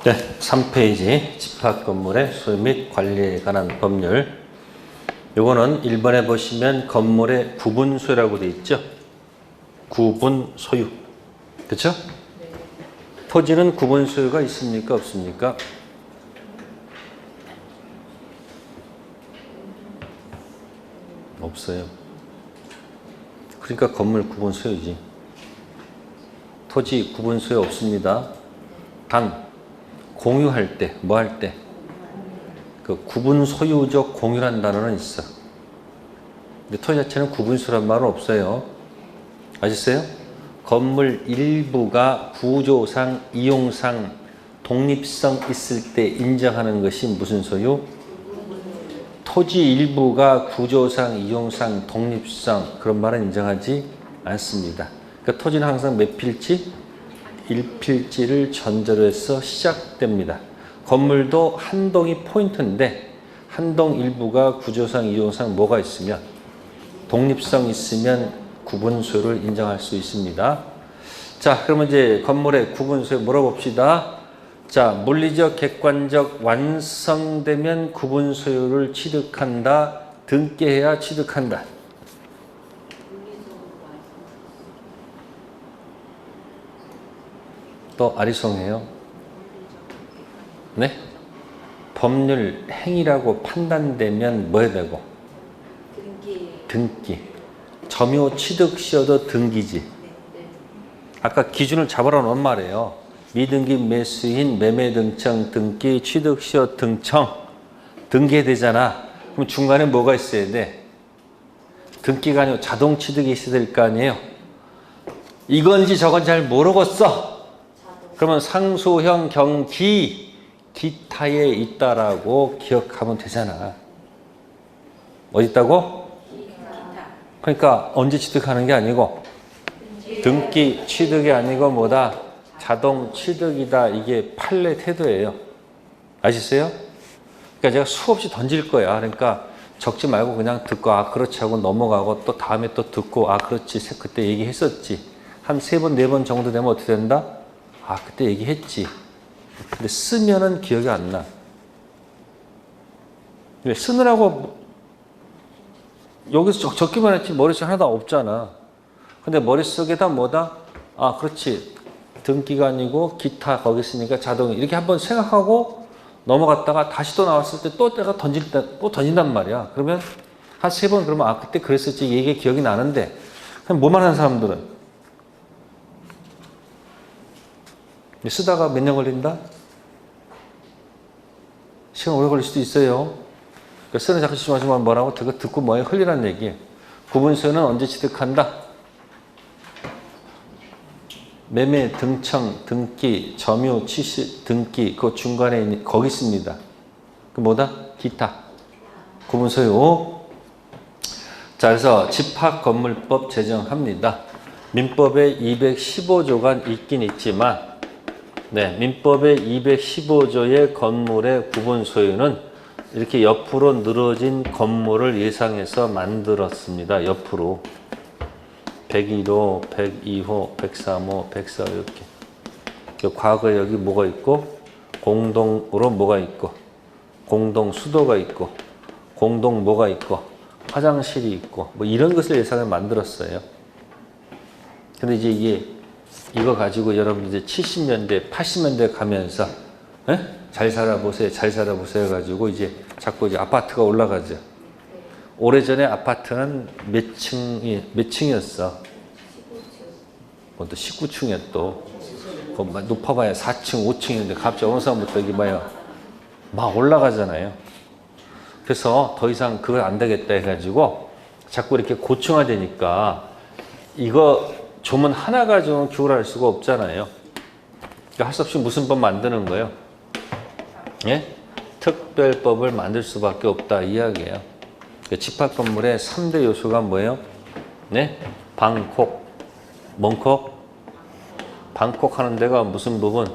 네, 3페이지 집합 건물의 소유 및 관리에 관한 법률. 요거는 1번에 보시면 건물의 구분 소유라고 되어 있죠. 구분 소유. 그렇죠? 네. 토지는 구분 소유가 있습니까? 없습니까? 없어요. 그러니까 건물 구분 소유지. 토지 구분 소유 없습니다. 단 공유할 때, 뭐 할 때? 그 구분 소유적 공유란 단어는 있어. 근데 토지 자체는 구분 소유란 말은 없어요. 아셨어요? 건물 일부가 구조상, 이용상, 독립성 있을 때 인정하는 것이 무슨 소유? 토지 일부가 구조상, 이용상, 독립성 그런 말은 인정하지 않습니다. 그러니까 토지는 항상 몇 필지? 1필지를 전제로 해서 시작됩니다. 건물도 한 동이 포인트인데 한 동 일부가 구조상, 이용상 뭐가 있으면 독립성 있으면 구분 소유를 인정할 수 있습니다. 자, 그러면 이제 건물의 구분 소유 물어봅시다. 자, 물리적, 객관적 완성되면 구분 소유를 취득한다. 등기해야 취득한다. 또 아리송해요. 네? 법률 행위라고 판단되면 뭐 해야 되고? 등기. 점유 취득 시효도 등기지. 아까 기준을 잡으러 놓은 말이에요. 미등기 매수인 매매 등청 등기 취득 시효 등청 등기해야 되잖아. 그럼 중간에 뭐가 있어야 돼? 등기가 아니고 자동 취득이 있어야 될 거 아니에요. 이건지 저건지 잘 모르겠어. 그러면 상수형 경기 기타에 있다라고 기억하면 되잖아. 어디 있다고? 그러니까 언제 취득하는 게 아니고 등기 취득이 아니고 뭐다? 자동 취득이다. 이게 판례 태도예요. 아시겠어요? 그러니까 제가 수없이 던질 거야. 그러니까 적지 말고 그냥 듣고 아 그렇지 하고 넘어가고 또 다음에 또 듣고 아 그렇지 그때 얘기했었지. 한 3번 4번 정도 되면 어떻게 된다? 아 그때 얘기했지. 근데 쓰면은 기억이 안 나. 왜 쓰느라고 여기서 적기만 했지 머릿속에 하나도 없잖아. 근데 머릿속에다 뭐다? 아 그렇지. 등기가 아니고 기타 거기 있으니까 자동 이렇게 한번 생각하고 넘어갔다가 다시 또 나왔을 때 또 내가 또 던진단 말이야. 그러면 한 3번 그러면 아 그때 그랬었지 얘기 기억이 나는데 그냥 뭐만 하는 사람들은 쓰다가 몇 년 걸린다? 시간 오래 걸릴 수도 있어요. 그러니까 쓰는 자꾸 집중하지만 뭐라고 듣고 뭐에 흘리라는 얘기예요. 구분소유는 언제 취득한다? 매매, 등청, 등기, 점유, 취시, 등기 그 중간에 거기 있습니다. 그 뭐다? 기타. 구분소유. 자, 그래서 집합건물법 제정합니다. 민법에 215조가 있긴 있지만 네, 민법의 215조의 건물의 구분 소유는 이렇게 옆으로 늘어진 건물을 예상해서 만들었습니다. 옆으로 101호, 102호, 103호, 104호 이렇게. 과거에 여기 뭐가 있고 공동으로 뭐가 있고 공동 수도가 있고 공동 뭐가 있고 화장실이 있고 뭐 이런 것을 예상해 만들었어요. 근데 이제 이거 가지고 여러분 이제 70년대, 80년대 가면서 에? 잘 살아보세요, 잘 살아보세요 가지고 이제 자꾸 이제 아파트가 올라가죠. 오래전에 아파트는 몇 층이었어? 또 19층이야 또. 높아봐야 4층, 5층인데 갑자기 어느 사람부터 여기 봐요. 막 올라가잖아요. 그래서 더 이상 그거 안 되겠다 해가지고 자꾸 이렇게 고층화되니까 이거 조문 하나 가지고는 규율할 수가 없잖아요. 그러니까 할 수 없이 무슨 법 만드는 거예요? 예? 특별법을 만들 수밖에 없다 이 이야기예요. 집합건물의 3대 요소가 뭐예요? 네? 방콕, 멍콕. 방콕 하는 데가 무슨 부분?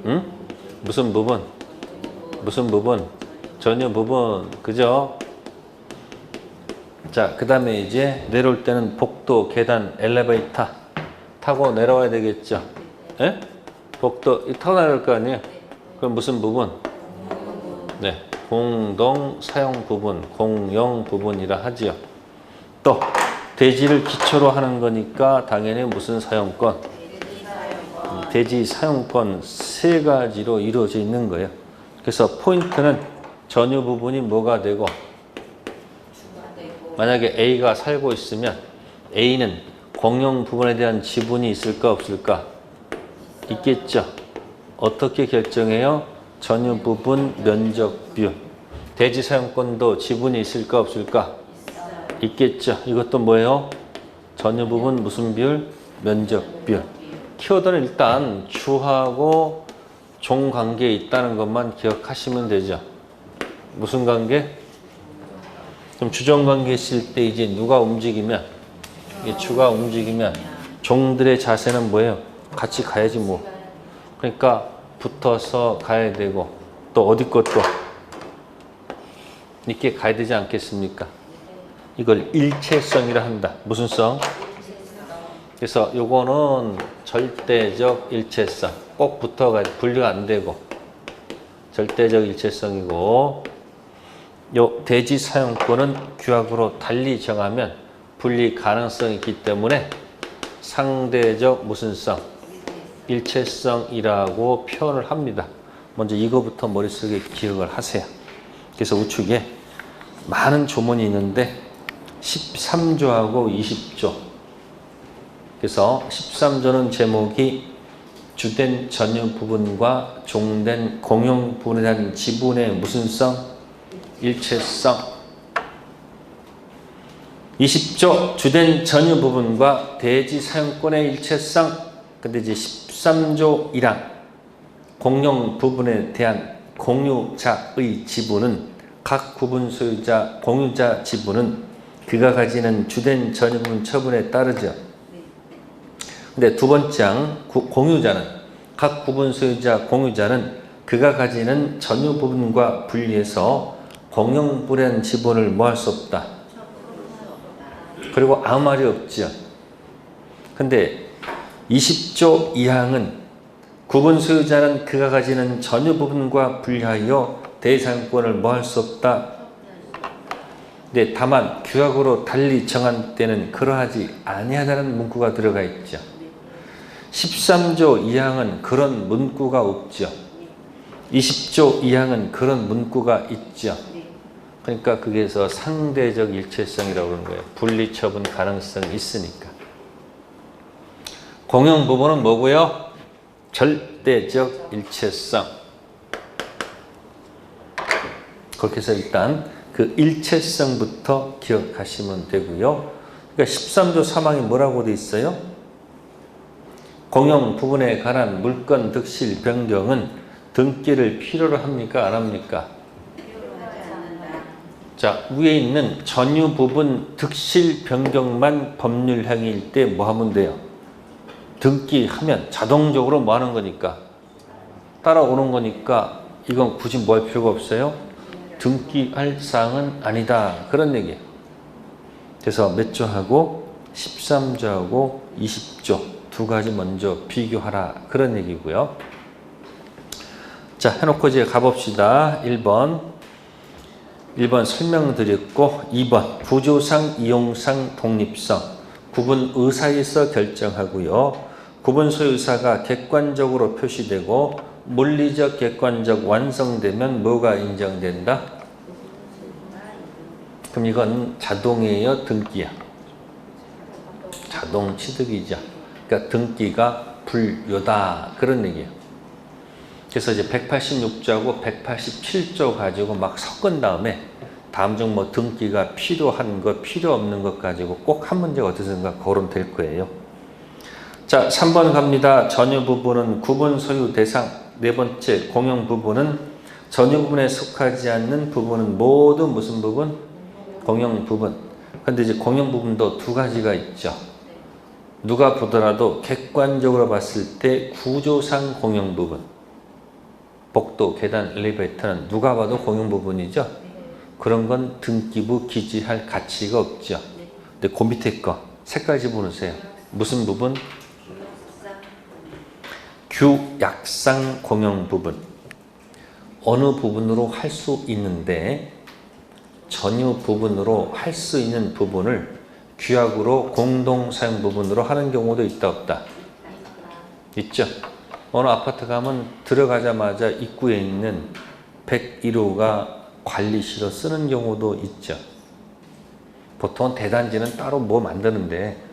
응? 무슨 부분? 무슨 부분? 전혀 부분. 그죠? 자, 그 다음에 이제 내려올 때는 복도, 계단, 엘리베이터 타고 내려와야 되겠죠. 예? 복도 터널일 거 아니에요? 그럼 무슨 부분? 네, 공동 사용 부분, 공용 부분이라 하지요. 또 대지를 기초로 하는 거니까 당연히 무슨 사용권? 대지 사용권 세 가지로 이루어져 있는 거예요. 그래서 포인트는 전유 부분이 뭐가 되고, 만약에 A가 살고 있으면 A는 공용 부분에 대한 지분이 있을까 없을까? 있겠죠. 어떻게 결정해요? 전유 부분 면적 비율. 대지 사용권도 지분이 있을까 없을까? 있겠죠. 이것도 뭐예요? 전유 부분 무슨 비율? 면적 비율. 키워드는 일단 주하고 종 관계에 있다는 것만 기억하시면 되죠. 무슨 관계? 그럼 주종 관계 있을 때 이제 누가 움직이면, 이게 주가 움직이면 종들의 자세는 뭐예요? 같이 가야지 뭐. 그러니까 붙어서 가야 되고, 또 어디 것도 이렇게 가야 되지 않겠습니까? 이걸 일체성이라 한다. 무슨 성? 그래서 요거는 절대적 일체성. 꼭 붙어가야 돼. 분리가 안 되고. 절대적 일체성이고, 요 대지 사용권은 규약으로 달리 정하면 분리 가능성이 있기 때문에 상대적 무슨 성? 일체성이라고 표현을 합니다. 먼저 이거부터 머릿속에 기억을 하세요. 그래서 우측에 많은 조문이 있는데 13조하고 20조. 그래서 13조는 제목이 주된 전유 부분과 종된 공용 부분에 대한 지분의 무슨 성? 일체성. 20조 주된 전유 부분과 대지 사용권의 일체성. 근데 이제 13조 1항 공용 부분에 대한 공유자의 지분은 각 구분 소유자 공유자 지분은 그가 가지는 주된 전유 부분 처분에 따르죠. 근데 두 번째 항 공유자는 각 구분 소유자 공유자는 그가 가지는 전유 부분과 분리해서 공용 부분의 지분을 뭐 할 수 없다. 그리고 아무 말이 없죠. 근데 20조 2항은 구분 소유자는 그가 가지는 전유 부분과 분리하여 대상권을 뭐 할 수 없다. 네, 다만 규약으로 달리 정한 때는 그러하지 아니하다는 문구가 들어가 있죠. 13조 2항은 그런 문구가 없죠. 20조 2항은 그런 문구가 있죠. 그러니까 거기에서 상대적 일체성이라고 그러는 거예요. 분리 처분 가능성이 있으니까. 공용 부분은 뭐고요? 절대적 일체성. 그렇게 해서 일단 그 일체성부터 기억하시면 되고요. 그러니까 13조 3항이 뭐라고 돼 있어요? 공용 부분에 관한 물건 득실 변경은 등기를 필요로 합니까? 안 합니까? 자, 위에 있는 전유 부분 득실 변경만 법률 행위일 때 뭐 하면 돼요? 등기하면 자동적으로 뭐 하는 거니까? 따라오는 거니까 이건 굳이 뭐 할 필요가 없어요? 등기할 사항은 아니다. 그런 얘기예요. 그래서 몇 조하고 13조하고 20조 두 가지 먼저 비교하라. 그런 얘기고요. 자, 해놓고 이제 가봅시다. 1번 설명드렸고 2번 구조상 이용상 독립성 구분 의사에서 결정하고요. 구분 소유사가 객관적으로 표시되고 물리적 객관적 완성되면 뭐가 인정된다? 그럼 이건 자동이에요? 등기야? 자동 취득이죠. 그러니까 등기가 불요다. 그런 얘기예요. 그래서 이제 186조하고 187조 가지고 막 섞은 다음에 다음 중 뭐 등기가 필요한 것, 필요 없는 것 가지고 꼭 한 문제가 어디선가 거론될 거예요. 자, 3번 갑니다. 전유 부분은 구분 소유 대상. 네 번째, 공용 부분은 전유 부분에 속하지 않는 부분은 모두 무슨 부분? 공용 부분. 근데 이제 공용 부분도 두 가지가 있죠. 누가 보더라도 객관적으로 봤을 때 구조상 공용 부분. 복도, 계단, 엘리베이터는 누가 봐도 공용 부분이죠. 그런 건 등기부 기재할 가치가 없죠. 근데 그 밑에 거 색깔 집어넣으세요. 무슨 부분? 규약상 공용 부분. 어느 부분으로 할 수 있는데 전유 부분으로 할 수 있는 부분을 규약으로 공동사용 부분으로 하는 경우도 있다 없다? 있죠. 어느 아파트 가면 들어가자마자 입구에 있는 101호가 관리실로 쓰는 경우도 있죠. 보통 대단지는 따로 뭐 만드는데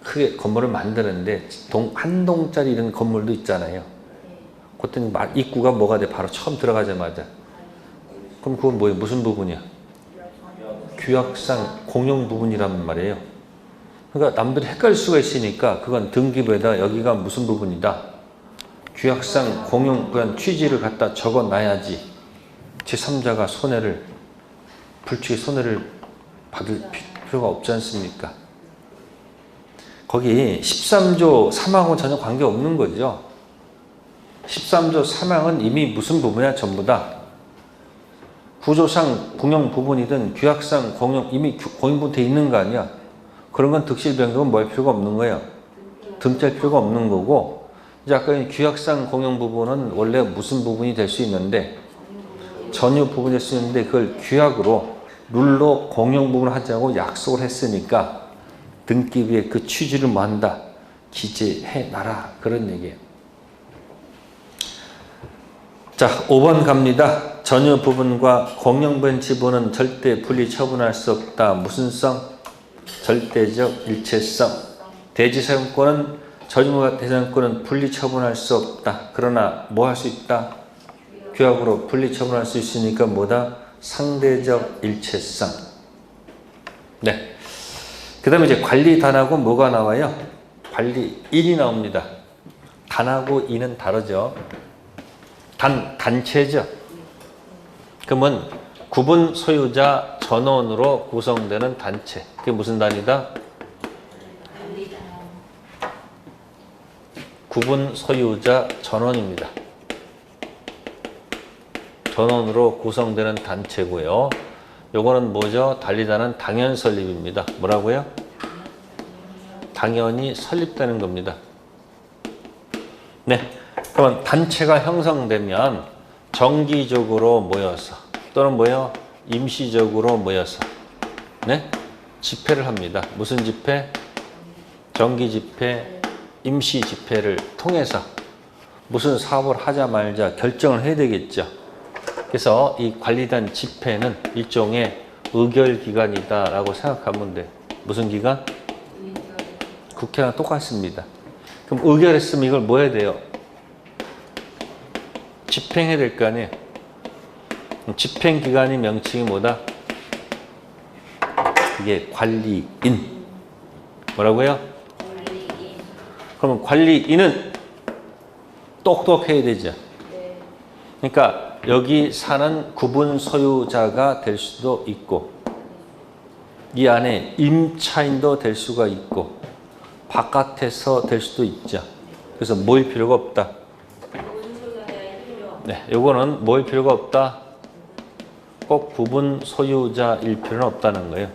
크게 건물을 만드는데 한 동짜리 이런 건물도 있잖아요. 그때는 입구가 뭐가 돼? 바로 처음 들어가자마자. 그럼 그건 뭐예요? 무슨 부분이야? 규약상 공용 부분이란 말이에요. 그러니까 남들이 헷갈릴 수가 있으니까 그건 등기부에다 여기가 무슨 부분이다. 규약상 공용 그런 취지를 갖다 적어놔야지 제3자가 불치의 손해를 받을 필요가 없지 않습니까? 거기 13조 3항은 전혀 관계없는 거죠. 13조 3항은 이미 무슨 부분이야? 전부 다 구조상 공용 부분이든 규약상 공용 이미 공용부분 돼 있는 거 아니야. 그런 건 득실 변경은 뭐 할 필요가 없는 거예요. 등기할 필요가 없는 거고, 이제 아까 규약상 공용 부분은 원래 무슨 부분이 될 수 있는데 전유 부분이 될 수 있는데 그걸 규약으로 룰로 공용 부분을 하자고 약속을 했으니까 등기부에 그 취지를 뭐 한다? 기재해 놔라. 그런 얘기예요. 자, 5번 갑니다. 전유 부분과 공용부분 지분은 절대 분리 처분할 수 없다. 무슨 성? 절대적 일체성. 대지사용권은 전유와 대사용권은 분리 처분할 수 없다. 그러나 뭐 할 수 있다? 규약으로 분리 처분할 수 있으니까 뭐다? 상대적 일체성. 네. 그 다음에 이제 관리단하고 뭐가 나와요? 관리인이 나옵니다. 단하고 인은 다르죠. 단체죠. 그러면 구분 소유자 전원으로 구성되는 단체. 그게 무슨 단이다? 구분 소유자 전원입니다. 전원으로 구성되는 단체고요. 요거는 뭐죠? 관리단은 당연 설립입니다. 뭐라고요? 당연히 설립되는 겁니다. 네. 그러면 단체가 형성되면 정기적으로 모여서 또는 뭐요? 임시적으로 모여서 네? 집회를 합니다. 무슨 집회? 정기 집회, 임시 집회를 통해서 무슨 사업을 하자 말자 결정을 해야 되겠죠. 그래서 이 관리단 집회는 일종의 의결기관이다라고 생각하면 돼. 무슨 기관? 국회랑 똑같습니다. 그럼 의결했으면 이걸 뭐 해야 돼요? 집행해야 될 거 아니에요. 집행기관의 명칭이 뭐다? 이게 관리인. 뭐라고요? 관리인. 그러면 관리인은 똑똑해야 되죠. 그러니까 여기 사는 구분 소유자가 될 수도 있고 이 안에 임차인도 될 수가 있고 바깥에서 될 수도 있죠. 그래서 모일 필요가 없다. 네, 요거는 모일 필요가 없다. 꼭 구분 소유자일 필요는 없다는 거예요.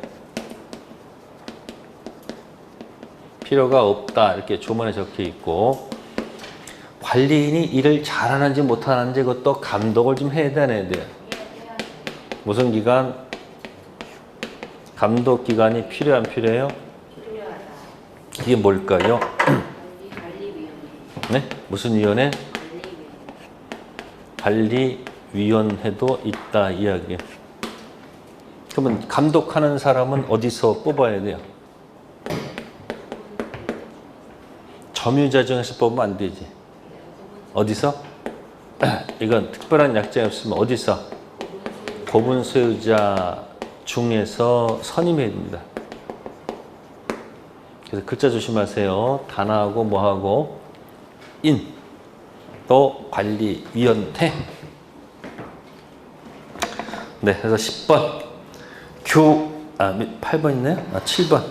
필요가 없다. 이렇게 조문에 적혀 있고 관리인이 일을 잘하는지 못하는지 그것도 감독을 좀 해야 되는 돼요. 무슨 기관? 감독 기관이 필요 안 필요해요? 이게 뭘까요? 네? 무슨 위원회? 관리위원회도 있다 이야기예요. 그러면 감독하는 사람은 어디서 뽑아야 돼요? 점유자 중에서 뽑으면 안 되지. 어디서? 이건 특별한 약정이 없으면 어디서? 고분 소유자 중에서 선임해야 됩니다. 그래서 글자 조심하세요. 단하고 뭐하고 인, 또 관리위원회. 네, 그래서 10번 8번 있네요. 7번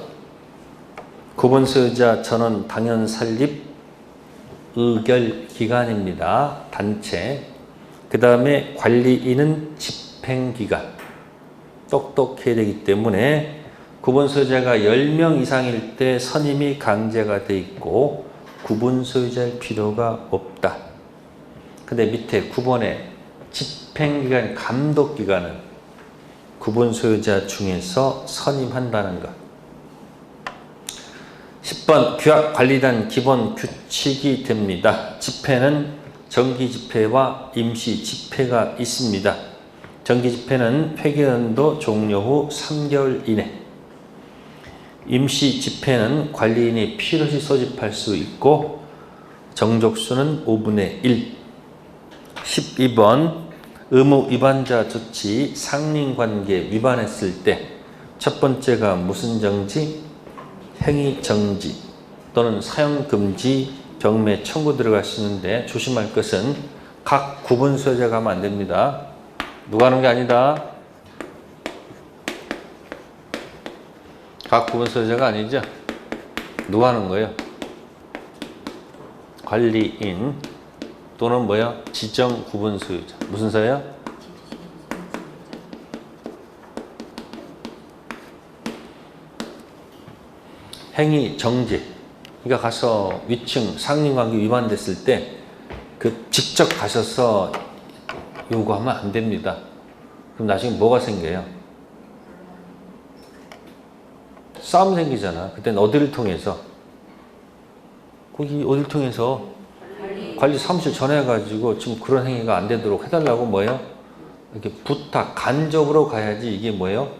구분 소유자 전원 당연 설립 의결 기관입니다. 단체. 그 다음에 관리인은 집행기관. 똑똑해야 되기 때문에 구분 소유자가 10명 이상일 때 선임이 강제가 돼 있고 구분 소유자일 필요가 없다. 근데 밑에 9번에 집행기관, 감독기관은 구분 소유자 중에서 선임한다는 것. 10번 규약관리단 기본 규칙이 됩니다. 집회는 정기집회와 임시집회가 있습니다. 정기집회는 회계연도 종료 후 3개월 이내, 임시집회는 관리인이 필요시 소집할 수 있고 정족수는 5분의 1. 12번 의무 위반자 조치 상린관계 위반했을 때 첫 번째가 무슨 정지? 행위 정지 또는 사용 금지, 경매 청구 들어갈 수 있는데 조심할 것은 각 구분 소유자가 하면 안 됩니다. 누가 하는 게 아니다. 각 구분 소유자가 아니죠. 누가 하는 거예요? 관리인 또는 뭐야? 지정 구분 소유자. 무슨 사예요? 행위 정지. 그러니까 가서 위층 상린관계 위반됐을 때 그 직접 가셔서 요구하면 안 됩니다. 그럼 나중에 뭐가 생겨요? 싸움 생기잖아. 그때는 어디를 통해서? 거기 어디를 통해서? 관리 사무실 전화해가지고 지금 그런 행위가 안 되도록 해달라고 뭐예요? 이렇게 부탁, 간접으로 가야지 이게 뭐예요?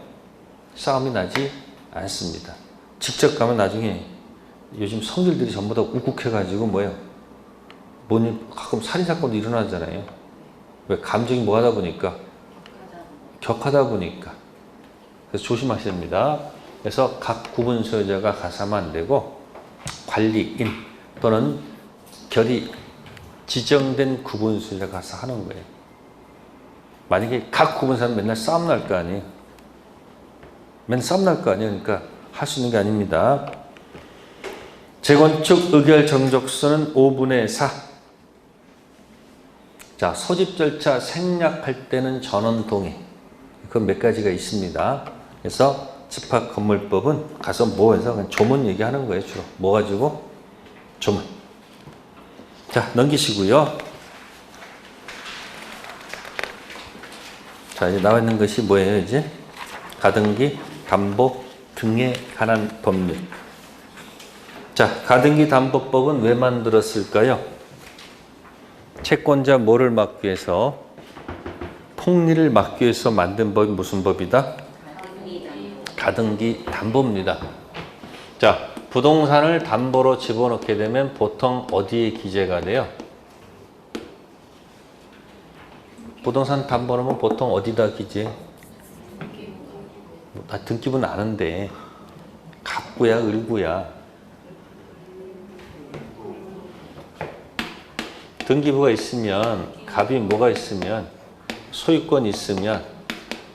싸움이 나지 않습니다. 직접 가면 나중에 요즘 성질들이 전부 다 욱욱해가지고 뭐예요? 가끔 살인사건도 일어나잖아요. 왜? 감정이 뭐 하다 보니까? 격하다 보니까. 그래서 조심하셔야 됩니다. 그래서 각 구분 소유자가 가서 하면 안 되고 관리인 또는 결의 지정된 구분 소유자가 가서 하는 거예요. 만약에 각 구분사는 맨날 싸움 날 거 아니에요. 맨날 싸움 날 거 아니에요. 그러니까 할 수 있는 게 아닙니다. 재건축 의결 정족수는 5분의 4. 자, 소집 절차 생략할 때는 전원 동의. 그건 몇 가지가 있습니다. 그래서 집합건물법은 가서 뭐 해서 그냥 조문 얘기하는 거예요, 주로. 뭐 가지고? 조문. 자, 넘기시고요. 자, 이제 나와 있는 것이 뭐예요, 이제? 가등기, 담보 등에 관한 법률. 자, 가등기 담보법은 왜 만들었을까요? 채권자 뭐를 막기 위해서? 폭리를 막기 위해서 만든 법이 무슨 법이다? 가등기 담보입니다. 자, 부동산을 담보로 집어넣게 되면 보통 어디에 기재가 돼요? 부동산 담보 넣으면 보통 어디다 기재? 나 등기부는 아는데 갑구야 을구야. 등기부가 있으면 갑이 뭐가 있으면 소유권이 있으면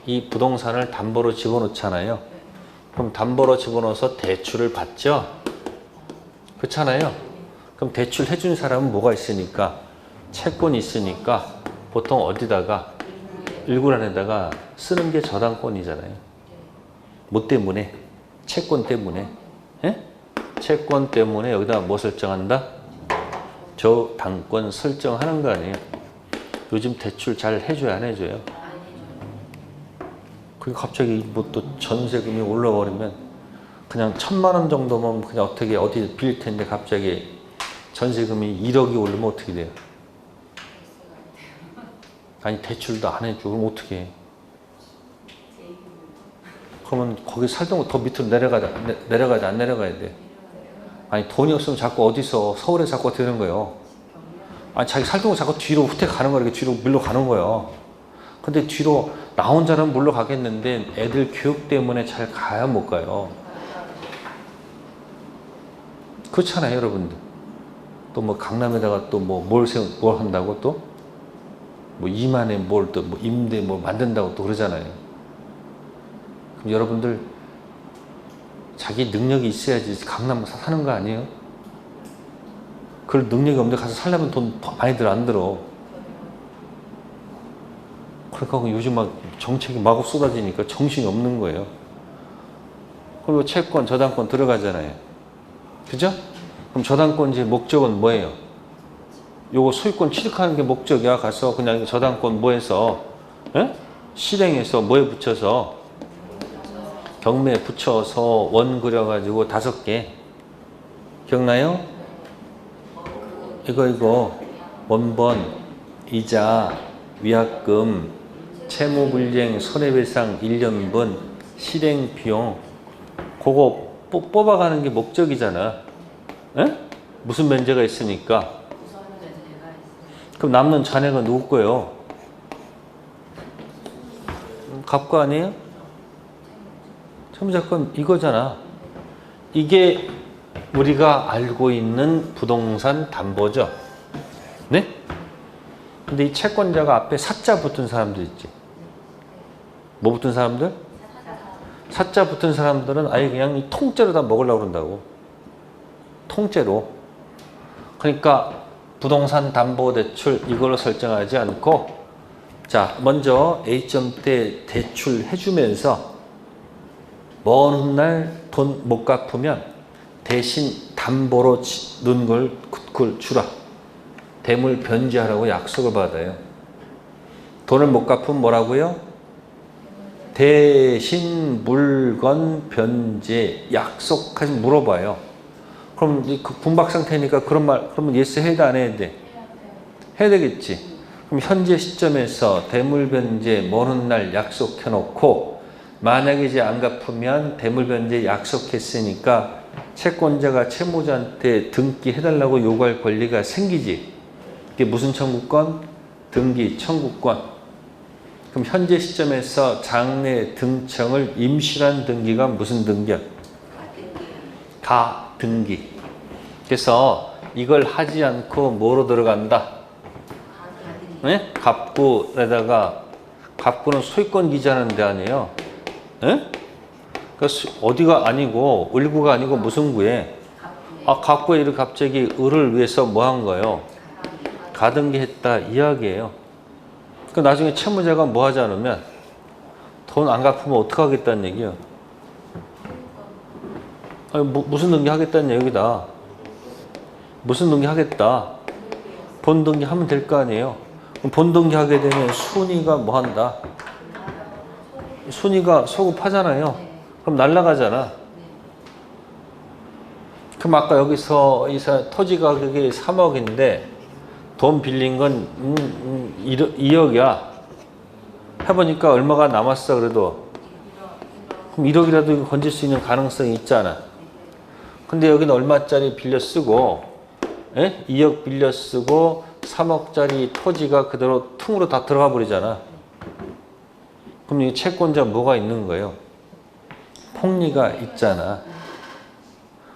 이 부동산을 담보로 집어넣잖아요. 그럼 담보로 집어넣어서 대출을 받죠. 그렇잖아요. 그럼 대출 해준 사람은 뭐가 있으니까? 채권이 있으니까 보통 어디다가? 일구란에다가 쓰는 게 저당권이잖아요. 뭐 때문에? 채권 때문에. 예? 채권 때문에 여기다 뭐 설정한다? 저당권 설정하는 거 아니에요. 요즘 대출 잘 해줘요, 안 해줘요? 그게 갑자기 뭐 또 전세금이 올라가 버리면 그냥 1,000만 원 정도면 그냥 어떻게 어디 빌릴 텐데 갑자기 전세금이 1억이 오르면 어떻게 돼요? 아니 대출도 안 해줘. 그럼 어떻게 해? 그러면 거기 살던 거 더 밑으로 내려가야 돼, 안 내려가야 돼? 아니 돈이 없으면 자꾸 어디서 서울에 자꾸 되는 거예요. 아니 자기 살던 거 자꾸 뒤로 후퇴 가는 거야. 이렇게 뒤로 밀러 가는 거예요. 근데 뒤로 나 혼자는 물러 가겠는데 애들 교육 때문에 잘 가야 못 가요. 그렇잖아요, 여러분들. 또 뭐 강남에다가 또 뭐 뭘 한다고 또? 뭐 2만에 뭘 또 뭐 임대 뭐 만든다고 또 그러잖아요. 그럼 여러분들 자기 능력이 있어야지 강남 사는 거 아니에요? 그럴 능력이 없는데 가서 살려면 돈 많이 안 들어. 그러니까 요즘 막 정책이 마구 쏟아지니까 정신이 없는 거예요. 그리고 채권, 저당권 들어가잖아요. 그죠? 그럼 저당권자의 목적은 뭐예요? 요거 소유권 취득하는 게 목적이야. 가서 그냥 저당권 뭐해서 에? 실행해서 뭐에 붙여서 경매에 붙여서 원 그려가지고 5개 기억나요? 이거 원본, 이자, 위약금, 채무불이행, 손해배상 1년분, 실행비용 그거 뽑아가는 게 목적이잖아. 에? 무슨 면제가 있으니까. 그럼 남는 잔해가 누구 거예요? 갑과 아니에요? 채무자권 이거잖아. 이게 우리가 알고 있는 부동산 담보죠. 네? 근데 이 채권자가 앞에 사자 붙은 사람들 있지. 뭐 붙은 사람들? 사자 붙은 사람들은 아예 그냥 이 통째로 다 먹으려고 그런다고. 통째로. 그러니까 부동산 담보대출 이걸로 설정하지 않고 자 먼저 A점때 대출 해주면서 먼 훗날 돈 못 갚으면 대신 담보로 넣은 걸 그걸 주라. 대물 변제하라고 약속을 받아요. 돈을 못 갚으면 뭐라고요? 대신 물건 변제 약속하지 물어봐요. 그럼 그 분박 상태니까 그런 말 그러면 예스 해야 돼 안 해야 돼? 해야 되겠지. 그럼 현재 시점에서 대물 변제 먼 훗날 약속해 놓고 만약에 이제 안 갚으면 대물 변제 약속했으니까 채권자가 채무자한테 등기 해달라고 요구할 권리가 생기지. 이게 무슨 청구권? 등기 청구권. 그럼 현재 시점에서 장래 등청을 임실한 등기가 무슨 등기야? 가등기. 그래서 이걸 하지 않고 뭐로 들어간다? 네? 갑구에다가 갑구는 소유권 기재하는 데 아니에요. 네? 그러니까 어디가 아니고 을구가 아니고 무슨 구에? 아 갑구에 이렇게 갑자기 을을 위해서 뭐 한 거예요? 가등기 했다 이야기예요. 그 나중에 채무자가 뭐 하지 않으면 돈 안 갚으면 어떡하겠다는 얘기예요. 아니, 무슨 등기 하겠다는 얘기다. 무슨 등기 하겠다. 본 등기 하면 될 거 아니에요. 그럼 본 등기 하게 되면 순위가 뭐 한다. 순위가 소급하잖아요. 그럼 날라가잖아. 그럼 아까 여기서 이 토지 가격이 3억인데 돈 빌린 건 2억이야. 해보니까 얼마가 남았어 그래도. 그럼 1억이라도 건질 수 있는 가능성이 있잖아. 근데 여기는 얼마짜리 빌려 쓰고 2억 빌려 쓰고 3억짜리 토지가 그대로 퉁으로 다 들어가 버리잖아. 그럼 이 채권자 뭐가 있는 거예요? 폭리가 있잖아.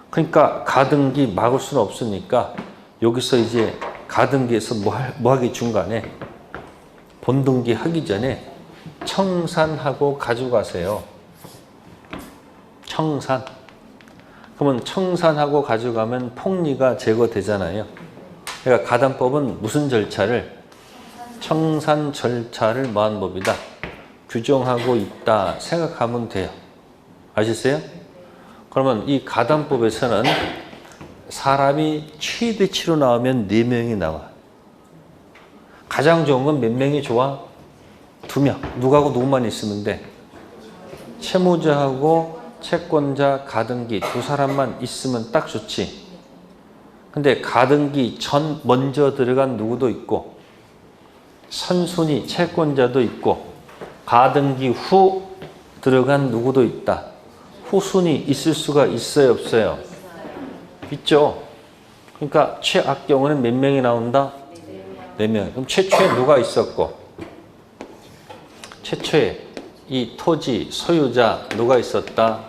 그러니까 가등기 막을 수는 없으니까 여기서 이제 가등기에서 뭐 하기 중간에 본등기 하기 전에 청산하고 가져가세요. 청산. 그러면 청산하고 가져가면 폭리가 제거되잖아요. 그러니까 가담법은 무슨 절차를? 청산 절차를 뭐하는 법이다. 규정하고 있다 생각하면 돼요. 아셨어요? 그러면 이 가담법에서는 사람이 최대치로 나오면 4명이 나와. 가장 좋은 건 몇 명이 좋아? 2명. 누구하고 누구만 있으면 돼? 채무자하고 채권자, 가등기 2사람만 있으면 딱 좋지. 근데 가등기 전 먼저 들어간 누구도 있고 선순위 채권자도 있고 가등기 후 들어간 누구도 있다. 후순위 있을 수가 있어요 없어요? 있죠. 그러니까 최악경우는 몇 명이 나온다? 4명. 그럼 최초에 누가 있었고 최초에 이 토지 소유자 누가 있었다?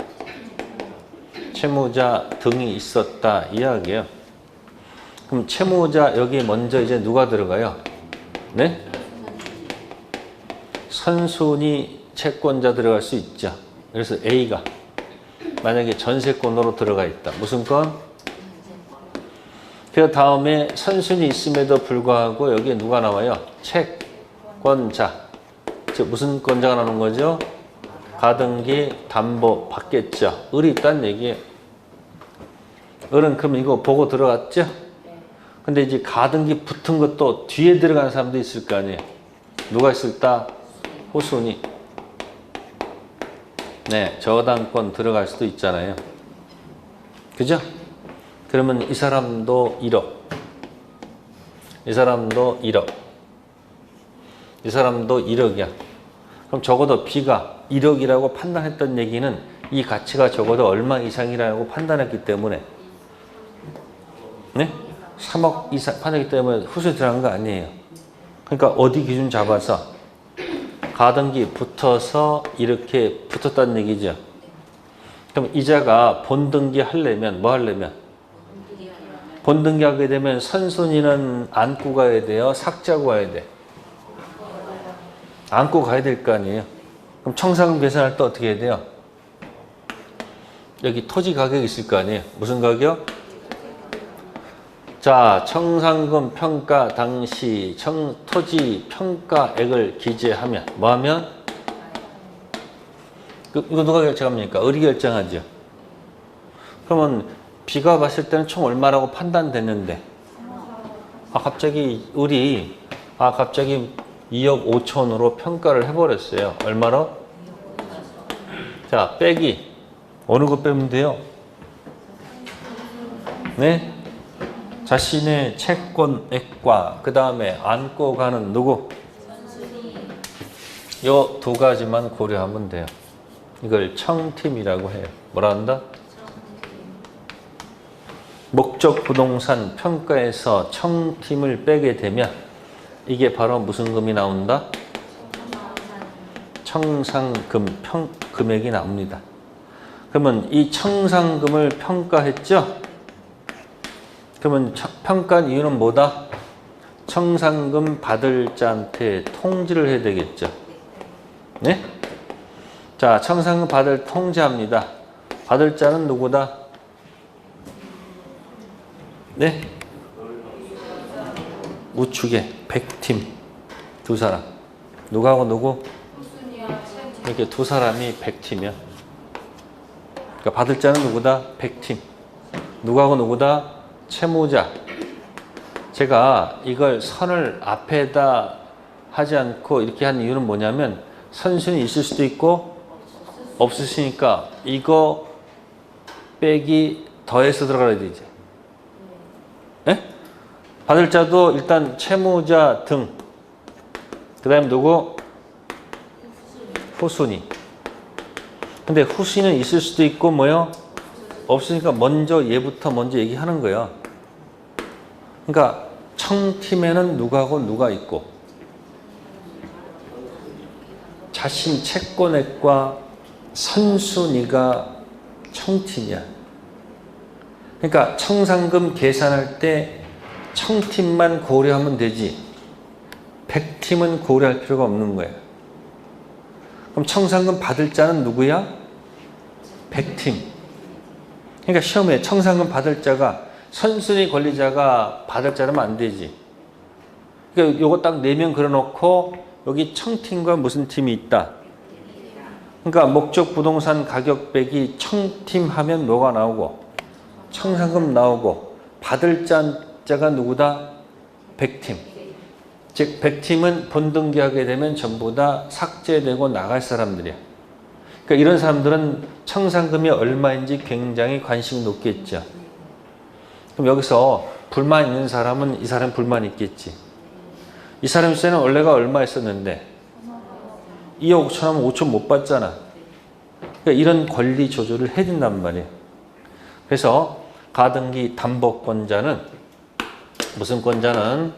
채무자 등이 있었다 이야기예요. 그럼 채무자 여기 먼저 이제 누가 들어가요? 네? 선순위 채권자 들어갈 수 있죠. 그래서 A가 만약에 전세권으로 들어가 있다. 무슨 건? 그 다음에 선순위 있음에도 불구하고 여기에 누가 나와요? 채권자. 즉 무슨 권자가 나오는 거죠? 가등기 담보 받겠죠. 을이 있다는 얘기예요. 어른 그럼 이거 보고 들어갔죠? 근데 이제 가등기 붙은 것도 뒤에 들어간 사람도 있을 거 아니에요. 누가 있을까? 호순이. 네, 저당권 들어갈 수도 있잖아요. 그죠? 그러면 이 사람도 1억. 이 사람도 1억. 이 사람도 1억이야. 그럼 적어도 B가 1억이라고 판단했던 얘기는 이 가치가 적어도 얼마 이상이라고 판단했기 때문에, 네? 3억 이상 판단했기 때문에 후순위 들어간 거 아니에요. 그러니까 어디 기준 잡아서 가등기 붙어서 이렇게 붙었다는 얘기죠. 그럼 이자가 본등기 하려면 뭐 하려면? 본등기 하게 되면 선순위는 안고 가야 돼요? 삭제하고 가야 돼? 안고 가야 될 거 아니에요. 그럼 청산금 계산할 때 어떻게 해야 돼요? 여기 토지 가격이 있을 거 아니에요. 무슨 가격? 자, 청산금 평가 당시 토지 평가액을 기재하면 뭐 하면? 이거 누가 결정합니까? 을이 결정하죠. 그러면 B가 봤을 때는 총 얼마라고 판단됐는데 갑자기 을이 갑자기 2억 5천으로 평가를 해버렸어요. 얼마로? 자, 빼기. 어느 거 빼면 돼요? 네? 자신의 채권액과 그 다음에 안고 가는 누구? 요 두 가지만 고려하면 돼요. 이걸 청팀이라고 해요. 뭐라 한다? 목적 부동산 평가에서 청팀을 빼게 되면 이게 바로 무슨 금이 나온다? 청산금 금액이 나옵니다. 그러면 이 청산금을 평가했죠? 그러면 평가한 이유는 뭐다? 청산금 받을 자한테 통지를 해야 되겠죠. 네? 자, 청산금 받을 통지합니다. 받을 자는 누구다? 네? 우측에 100팀 두 사람. 누구하고 누구? 이렇게 두 사람이 100팀이야. 그러니까 받을 자는 누구다? 100팀. 누구하고 누구다? 채무자. 제가 이걸 선을 앞에다 하지 않고 이렇게 한 이유는 뭐냐면 선순위 있을 수도 있고 없으시니까 이거 빼기 더해서 들어가야 되지. 네? 받을 자도 일단 채무자 등. 그 다음에 누구? 후순위. 근데 후순위는 있을 수도 있고 뭐요? 없으니까 먼저 얘부터 먼저 얘기하는 거야. 그러니까 청팀에는 누가고 누가 있고 자신 채권액과 선순위가 청팀이야. 그러니까 청산금 계산할 때 청팀만 고려하면 되지 100팀은 고려할 필요가 없는 거야. 그럼 청산금 받을 자는 누구야? 100팀. 그러니까 시험에 청산금 받을 자가 선순위 권리자가 받을 자라면 안 되지. 그러니까 요거 딱 4명 그려놓고 여기 청팀과 무슨 팀이 있다. 그러니까 목적 부동산 가격 빼기 청팀 하면 뭐가 나오고 청산금 나오고 받을 자가 누구다? 100팀. 즉 100팀은 본등기하게 되면 전부 다 삭제되고 나갈 사람들이야. 그러니까 이런 사람들은 청산금이 얼마인지 굉장히 관심이 높겠죠. 그럼 여기서 불만 있는 사람은 이 사람 불만 있겠지. 이 사람 세는 원래가 얼마 있었는데 2억 5천 하면 5천 못 받잖아. 그러니까 이런 권리 조절을 해야 된단 말이에요. 그래서 가등기 담보권자는 무슨 권자는?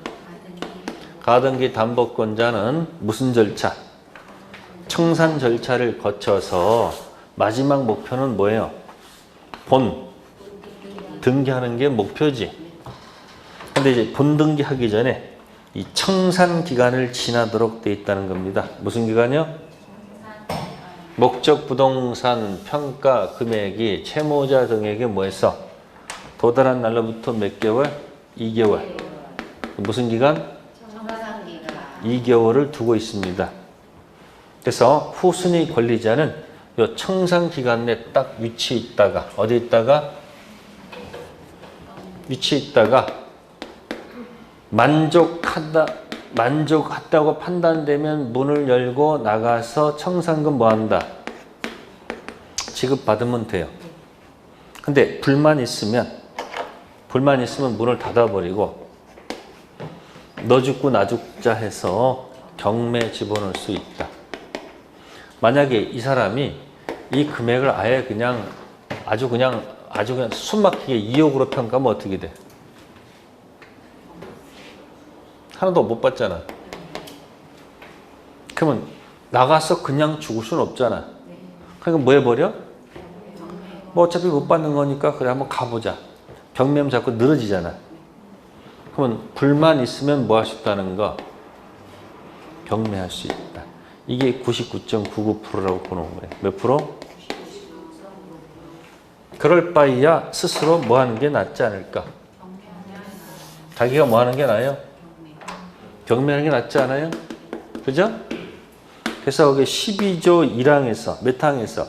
가등기 담보권자는 무슨 절차? 청산 절차를 거쳐서 마지막 목표는 뭐예요? 본 등기하는 게 목표지. 근데 이제 본 등기하기 전에 이 청산 기간을 지나도록 돼 있다는 겁니다. 무슨 기간이요? 목적 부동산 평가 금액이 채무자 등에게 뭐했어? 도달한 날로부터 몇 개월? 2개월. 무슨 기간? 2개월을 두고 있습니다. 그래서 후순위 권리자는 이 청산 기간 내에 딱 위치해 있다가 어디 있다가 위치에 있다가 만족했다고 판단되면 문을 열고 나가서 청산금 뭐 한다? 지급받으면 돼요. 근데 불만 있으면 문을 닫아버리고 너 죽고 나 죽자 해서 경매 집어넣을 수 있다. 만약에 이 사람이 이 금액을 아예 그냥 아주 그냥 숨막히게 2억으로 평가하면 어떻게 돼? 하나도 못 받잖아. 그러면 나가서 그냥 죽을 수는 없잖아. 그러니까 뭐 해버려? 뭐 어차피 못 받는 거니까 그래 한번 가보자. 경매하면 자꾸 늘어지잖아. 그러면 불만 있으면 뭐 할 수 있다는 거? 경매할 수 있다. 이게 99.99%라고 보는 거예요. 몇 프로? 그럴 바에야 스스로 뭐 하는 게 낫지 않을까? 자기가 뭐 하는 게 나아요? 경매하는 게 낫지 않아요? 그죠? 그래서 거기 12조 1항에서 몇 항에서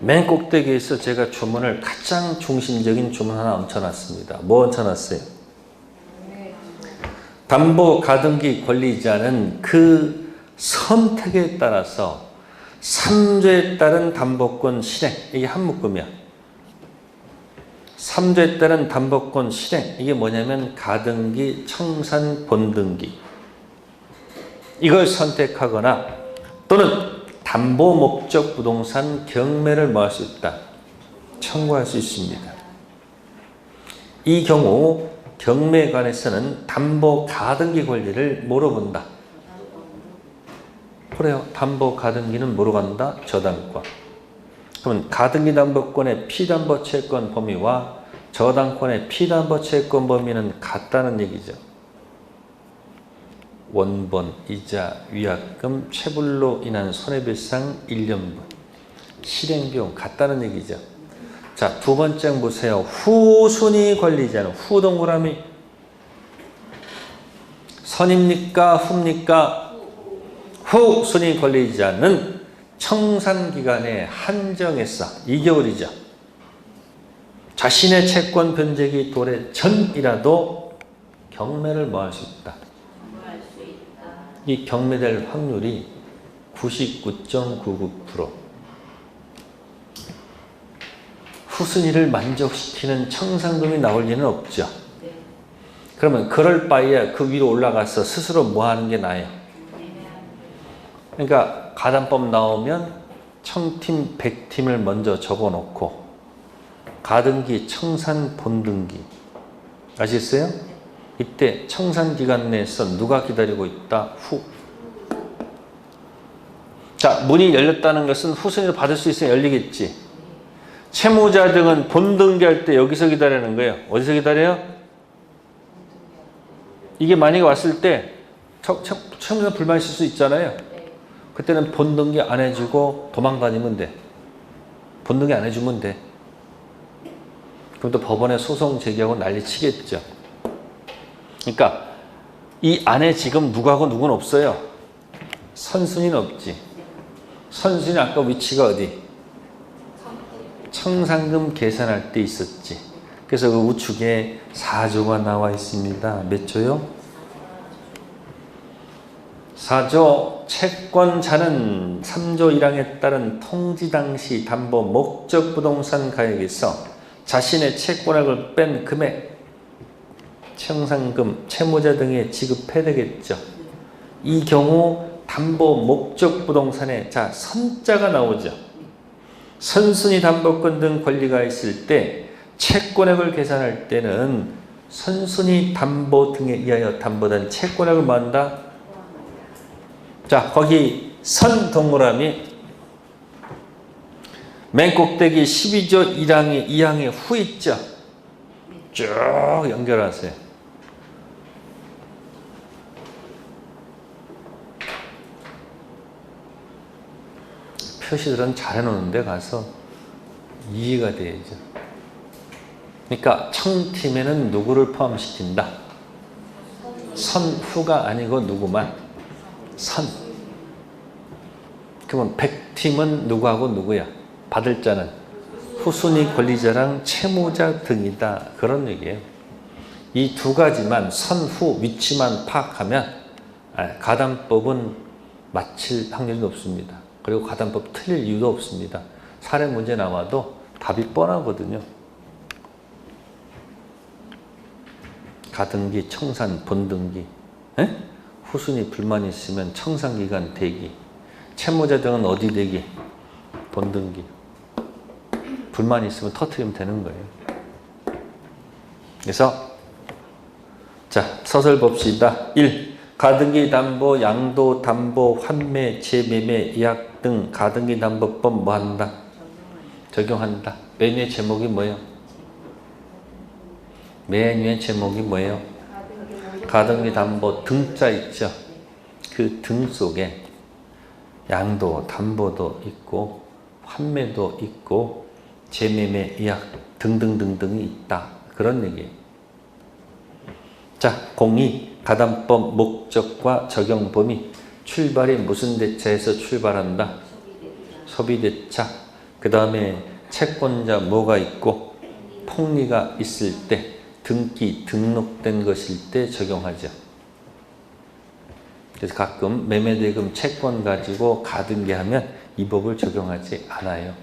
맨 꼭대기에서 제가 주문을 가장 중심적인 주문 하나 얹혀놨습니다. 뭐 얹혀놨어요? 담보 가등기 권리자는 그 선택에 따라서 3조에 따른 담보권 실행, 이게 한 묶음이야. 3조에 따른 담보권 실행, 이게 뭐냐면 가등기, 청산, 본등기. 이걸 선택하거나 또는 담보 목적 부동산 경매를 뭐 할 수 있다? 청구할 수 있습니다. 이 경우 경매에 관해서는 담보 가등기 권리를 뭐로 본다? 그래요. 담보 가등기는 뭐로 간다? 저당권. 그러면 가등기 담보권의 피담보 채권 범위와 저당권의 피담보 채권 범위는 같다는 얘기죠. 원본, 이자, 위약금, 체불로 인한 손해배상 1년분, 실행비용 같다는 얘기죠. 자, 두 번째 항 보세요. 후순위 권리자는 후 동그라미 선입니까? 후입니까? 후순위 권리자는 청산기간에 한정해서 2개월이죠. 자신의 채권 변제기 도래 전이라도 경매를 뭐 할 수 있다. 이 경매될 확률이 99.99%. 후순위를 만족시키는 청산금이 나올 리는 없죠. 그러면 그럴 바에야 그 위로 올라가서 스스로 뭐 하는 게 나아요? 그러니까 가담법 나오면 청팀, 백팀을 먼저 적어놓고 가등기, 청산, 본등기 아시겠어요? 이때 청산기간 내에서 누가 기다리고 있다? 후. 자, 문이 열렸다는 것은 후순위를 받을 수 있으면 열리겠지. 채무자 등은 본등기할 때 여기서 기다리는 거예요. 어디서 기다려요? 이게 만약에 왔을 때 채무자 불만 있을 수 있잖아요. 그때는 본등기 안 해주고 도망다니면 돼. 본등기 안 해주면 돼. 그럼 또 법원에 소송 제기하고 난리 치겠죠. 그러니까 이 안에 지금 누구하고 누구는 없어요. 선순위는 없지. 선순위 아까 위치가 어디? 청산금 계산할 때 있었지. 그래서 그 우측에 4조가 나와 있습니다. 몇 조요? 4조 채권자는 3조 1항에 따른 통지 당시 담보 목적 부동산 가액에서 자신의 채권액을 뺀 금액 청산금, 채무자 등에 지급해야 되겠죠. 이 경우 담보 목적 부동산에 자 선자가 나오죠. 선순위 담보권 등 권리가 있을 때 채권액을 계산할 때는 선순위 담보 등에 의하여 담보된 채권액을 뭐 한다? 자, 거기 선 동그라미 맨 꼭대기 12조 1항의 2항의 후 있죠. 쭉 연결하세요. 표시들은 잘 해놓는데 가서 이해가 돼야죠. 그러니까 청팀에는 누구를 포함시킨다? 선후가 아니고 누구만? 선. 그러면 백팀은 누구하고 누구야? 받을 자는 후순위 권리자랑 채무자 등이다. 그런 얘기예요. 이 두 가지만 선후 위치만 파악하면 가담법은 맞힐 확률이 높습니다. 그리고 가담법 틀릴 이유도 없습니다. 사례 문제 나와도 답이 뻔하거든요. 가등기, 청산, 본등기. 후순위 불만이 있으면 청산기간 대기. 채무자 등은 어디 대기? 본등기. 불만이 있으면 터트리면 되는 거예요. 그래서 자, 서술 봅시다. 1. 가등기 담보, 양도 담보, 환매, 재매매, 예약 등 가등기 담보법 뭐 한다? 적용한다. 메뉴의 제목이 뭐예요? 메뉴의 제목이 뭐예요? 가등기 담보 등자 있죠? 그 등 속에 양도, 담보도 있고 환매도 있고 재매매, 예약 등등등등이 있다. 그런 얘기예요. 자, 02. 가담법 목적과 적용 범위. 출발이 무슨 대차에서 출발한다? 소비대차. 그 다음에 채권자 뭐가 있고 폭리가 있을 때 등기 등록된 것일 때 적용하죠. 그래서 가끔 매매대금 채권 가지고 가등기하면 이 법을 적용하지 않아요.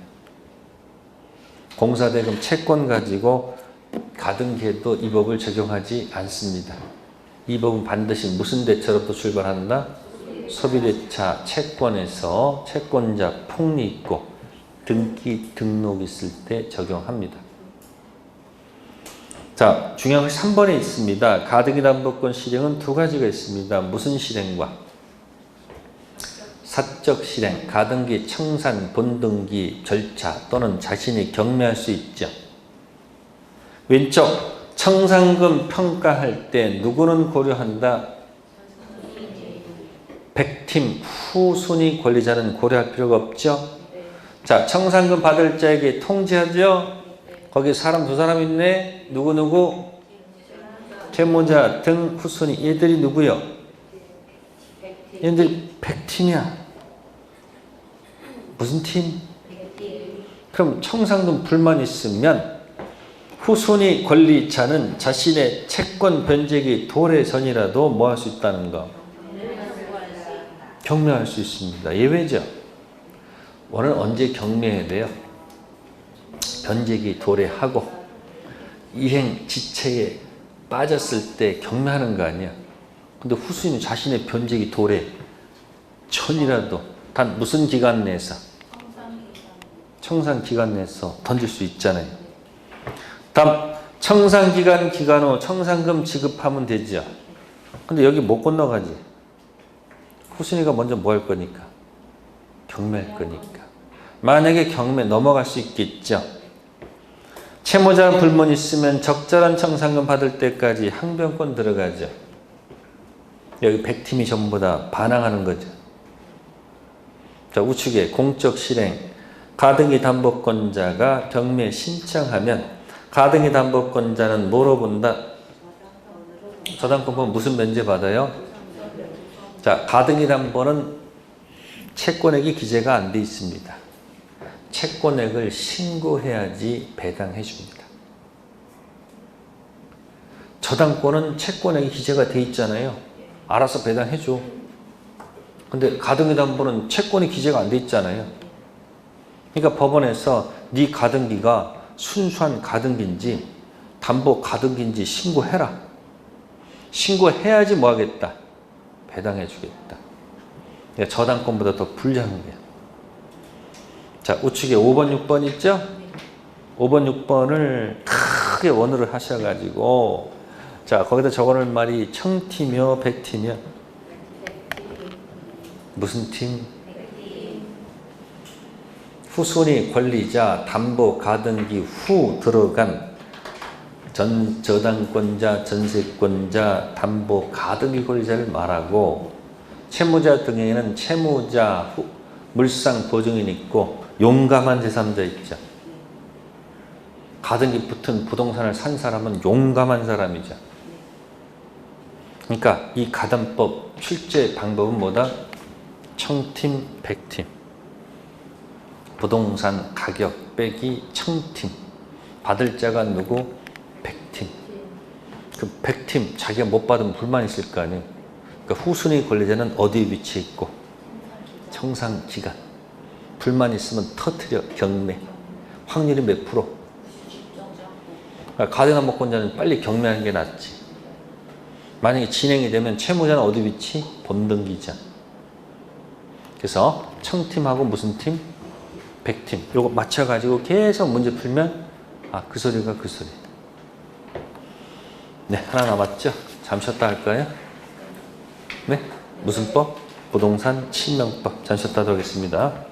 공사대금 채권 가지고 가등기해도 이 법을 적용하지 않습니다. 이 법은 반드시 무슨 대차로부터 출발한다? 소비대차 채권에서 채권자 폭리 있고 등기 등록 있을 때 적용합니다. 자, 중요한 것이 3번에 있습니다. 가등기 담보권 실행은 두 가지가 있습니다. 무슨 실행과? 사적 실행, 가등기, 청산, 본등기 절차 또는 자신이 경매할 수 있죠. 왼쪽 청산금 평가할 때 누구는 고려한다? 100팀 후순위 권리자는 고려할 필요가 없죠. 자, 청산금 받을 자에게 통지하죠. 거기 사람 두 사람 있네. 누구누구? 채무자 등 후순위. 얘들이 누구요? 얘들 100팀이야. 무슨 팀? 그럼 청산금 불만 있으면 후순위 권리자는 자신의 채권 변제기 도래 전이라도 뭐 할 수 있다는 거? 경매할 수 있습니다. 예외죠. 오늘 언제 경매해야 돼요? 변제기 도래하고 이행 지체에 빠졌을 때 경매하는 거 아니야. 근데 후순위는 자신의 변제기 도래 전이라도 단 무슨 기간 내에서? 청산기간 내에서 던질 수 있잖아요. 다음 청산기간 기간 후 청산금 지급하면 되죠. 근데 여기 못 건너가지. 후순위가 먼저 뭐 할 거니까? 경매할 거니까. 만약에 경매 넘어갈 수 있겠죠. 채무자 불문 있으면 적절한 청산금 받을 때까지 항변권 들어가죠. 여기 100팀이 전부 다 반항하는 거죠. 자, 우측에 공적 실행. 가등기 담보권자가 경매 신청하면 가등기 담보권자는 뭐로 본다? 저당권은 무슨 면제 받아요? 자, 가등기 담보는 채권액이 기재가 안 돼 있습니다. 채권액을 신고해야지 배당해 줍니다. 저당권은 채권액이 기재가 돼 있잖아요. 알아서 배당해 줘. 근데 가등기 담보는 채권이 기재가 안 돼 있잖아요. 그러니까 법원에서 네 가등기가 순수한 가등기인지 담보 가등기인지 신고해라. 신고해야지 뭐 하겠다? 배당해 주겠다. 그러니까 저당권보다 더 불리한 거예요. 자, 우측에 5번, 6번 있죠? 5번, 6번을 크게 원으로 하셔가지고 자, 거기다 적어놓을 말이 청팀이요, 100팀이요? 무슨 팀? 후순위 권리자, 담보, 가등기 후 들어간 저당권자, 전세권자, 담보, 가등기 권리자를 말하고 채무자 등에는 채무자, 물상 보증인 있고 용감한 제3자 있죠. 가등기 붙은 부동산을 산 사람은 용감한 사람이죠. 그러니까 이 가담법 출제 방법은 뭐다? 청팀, 100팀. 부동산 가격 빼기 청팀. 받을 자가 누구? 100팀. 그 100팀 자기가 못 받으면 불만 있을 거 아니에요. 그러니까 후순위 권리자는 어디에 위치해 있고? 청산기간. 불만 있으면 터트려 경매. 확률이 몇 프로? 그러니까 가등한목권자는 빨리 경매하는 게 낫지. 만약에 진행이 되면 채무자는 어디 위치? 본등기자. 그래서 청팀하고 무슨 팀? 100팀. 요거 맞춰가지고 계속 문제 풀면 그 소리가 그 소리. 네, 하나 남았죠? 잠시 쉬었다 할까요? 네? 무슨 법? 부동산 침명법. 잠시 쉬었다 하겠습니다.